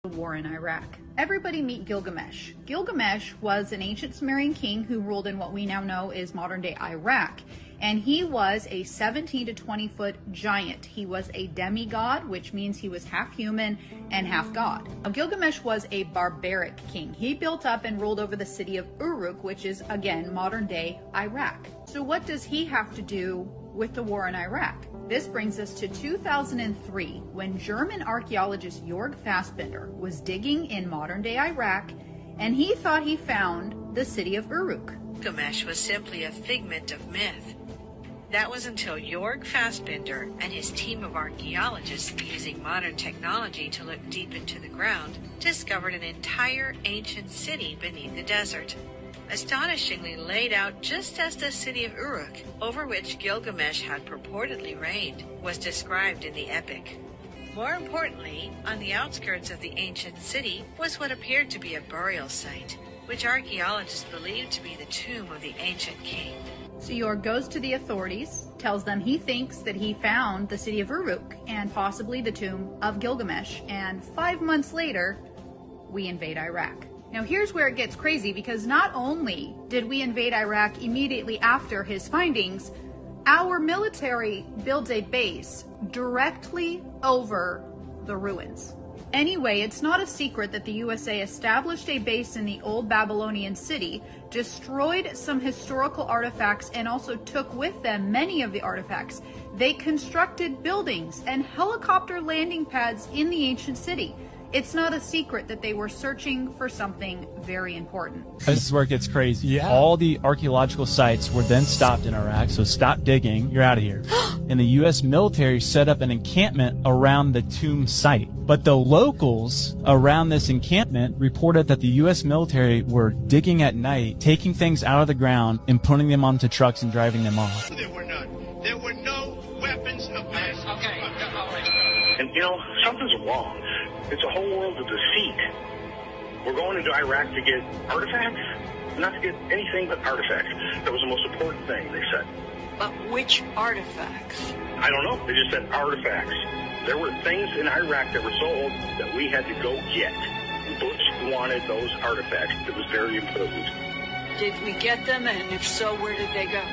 The war in Iraq. Everybody meet Gilgamesh. Gilgamesh was an ancient Sumerian king who ruled in what we now know is modern-day Iraq. And he was a 17 to 20 foot giant. He was a demigod, which means he was half human and half god. Now, Gilgamesh was a barbaric king. He built up and ruled over the city of Uruk, which is, again, modern-day Iraq. So what does he have to do with the war in Iraq? This brings us to 2003, when German archaeologist Jörg Fassbinder was digging in modern-day Iraq, and he thought he found the city of Uruk. Gilgamesh was simply a figment of myth. That was until Jörg Fassbinder and his team of archaeologists, using modern technology to look deep into the ground, discovered an entire ancient city beneath the desert, astonishingly laid out just as the city of Uruk, over which Gilgamesh had purportedly reigned, was described in the epic. More importantly, on the outskirts of the ancient city was what appeared to be a burial site, which archaeologists believed to be the tomb of the ancient king. So Jörg goes to the authorities, tells them he thinks that he found the city of Uruk and possibly the tomb of Gilgamesh, and 5 months later, we invade Iraq. Now here's where it gets crazy, because not only did we invade Iraq immediately after his findings, our military builds a base directly over the ruins. Anyway, it's not a secret that the USA established a base in the old Babylonian city, destroyed some historical artifacts, and also took with them many of the artifacts. They constructed buildings and helicopter landing pads in the ancient city. It's not a secret that they were searching for something very important. This is where it gets crazy. Yeah. All the archaeological sites were then stopped in Iraq, so stop digging, you're out of here. And the U.S. military set up an encampment around the tomb site. But the locals around this encampment reported that the U.S. military were digging at night, taking things out of the ground and putting them onto trucks and driving them off. There were none. There were no weapons of mass destruction. And, something's wrong. It's a whole world of deceit. We're going into Iraq to get artifacts, not to get anything but artifacts. That was the most important thing, they said. But which artifacts? I don't know. They just said artifacts. There were things in Iraq that were sold that we had to go get. And Bush wanted those artifacts. It was very important. Did we get them, and if so, where did they go?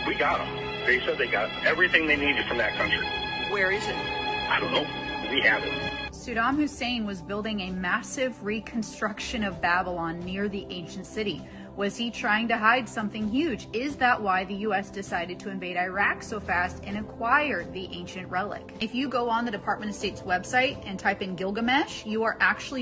We got them. They said they got everything they needed from that country. Where is it? I don't know. We have it. Saddam Hussein was building a massive reconstruction of Babylon near the ancient city. Was he trying to hide something huge? Is that why the U.S. decided to invade Iraq so fast and acquire the ancient relic? If you go on the Department of State's website and type in Gilgamesh, you are actually